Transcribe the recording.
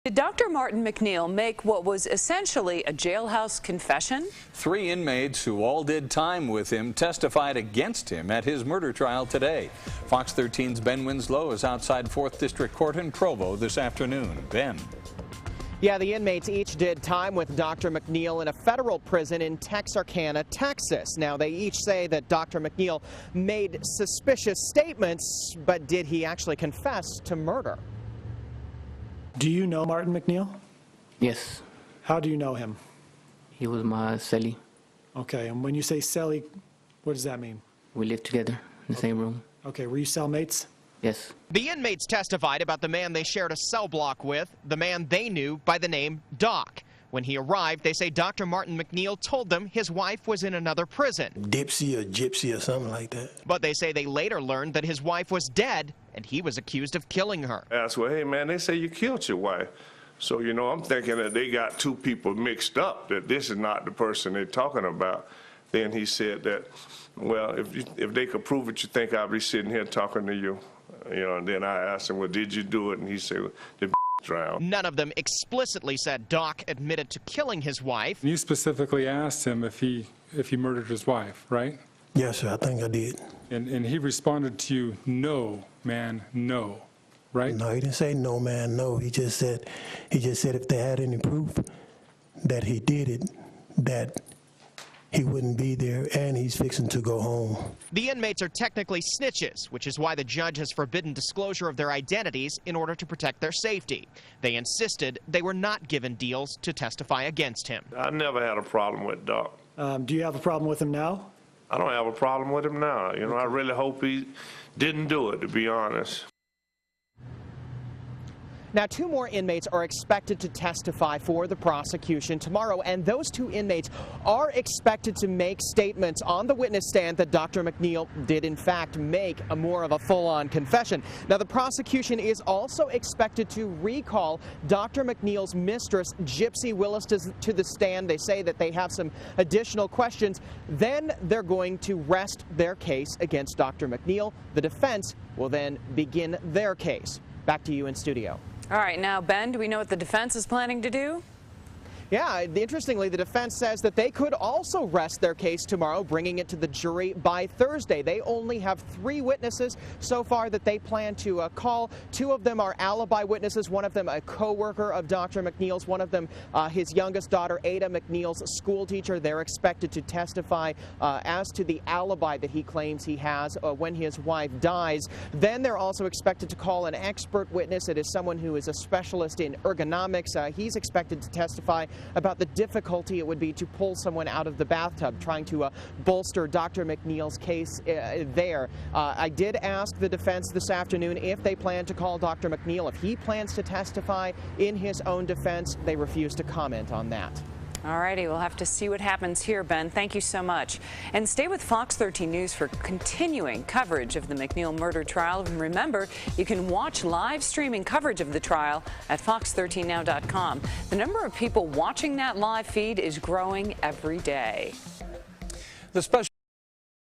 Did Dr. Martin MacNeill make what was essentially a jailhouse confession? 3 inmates who all did time with him testified against him at his murder trial today. Fox 13's Ben Winslow is outside 4th District Court in Provo this afternoon. Ben. Yeah, the inmates each did time with Dr. MacNeill in a federal prison in Texarkana, Texas. Now, they each say that Dr. MacNeill made suspicious statements, but did he actually confess to murder? Do you know Martin MacNeill? Yes. How do you know him? He was my cellie. Okay, and when you say cellie, what does that mean? We lived together in the same room. Okay, were you cellmates? Yes. The inmates testified about the man they shared a cell block with, the man they knew by the name Doc. When he arrived, they say Dr. Martin MacNeill told them his wife was in another prison. Dipsy or Gypsy or something like that. But they say they later learned that his wife was dead and he was accused of killing her. I asked, well, hey, man, they say you killed your wife. So, you know, I'm thinking that they got 2 people mixed up, that this is not the person they're talking about. Then he said that, well, if they could prove it, you think I'd be sitting here talking to you. You know, and then I asked him, well, did you do it? And he said, well, the drowned. None of them explicitly said Doc admitted to killing his wife. You specifically asked him if he murdered his wife, right? Yes, sir, I think I did. And he responded to you, no, man, no, right? No, he didn't say no, man, no. He just said if they had any proof that he did it, that he wouldn't be there, and he's fixing to go home. The inmates are technically snitches, which is why the judge has forbidden disclosure of their identities in order to protect their safety. They insisted they were not given deals to testify against him. I never had a problem with Doc. Do you have a problem with him now? I don't have a problem with him now. You know, I really hope he didn't do it, to be honest. Now, 2 more inmates are expected to testify for the prosecution tomorrow, and those 2 inmates are expected to make statements on the witness stand that Dr. MacNeill did in fact make a more of a full-on confession. Now, the prosecution is also expected to recall Dr. MacNeill's mistress, Gypsy Willis, to the stand. They say that they have some additional questions. Then they're going to rest their case against Dr. MacNeill. The defense will then begin their case. Back to you in studio. All right, now, Ben, do we know what the defense is planning to do? Yeah, interestingly, the defense says that they could also rest their case tomorrow, bringing it to the jury by Thursday. They only have 3 witnesses so far that they plan to call. 2 of them are alibi witnesses, one of them a co-worker of Dr. MacNeill's, one of them his youngest daughter, Ada MacNeill's school teacher. They're expected to testify as to the alibi that he claims he has when his wife dies. Then they're also expected to call an expert witness. It is someone who is a specialist in ergonomics. He's expected to testify about the difficulty it would be to pull someone out of the bathtub, trying to bolster Dr. MacNeill's case there. I did ask the defense this afternoon if they plan to call Dr. MacNeill, if he plans to testify in his own defense. They refuse to comment on that. All righty, we'll have to see what happens here, Ben. Thank you so much. And stay with Fox 13 News for continuing coverage of the MacNeill murder trial. And remember, you can watch live streaming coverage of the trial at fox13now.com. The number of people watching that live feed is growing every day. The special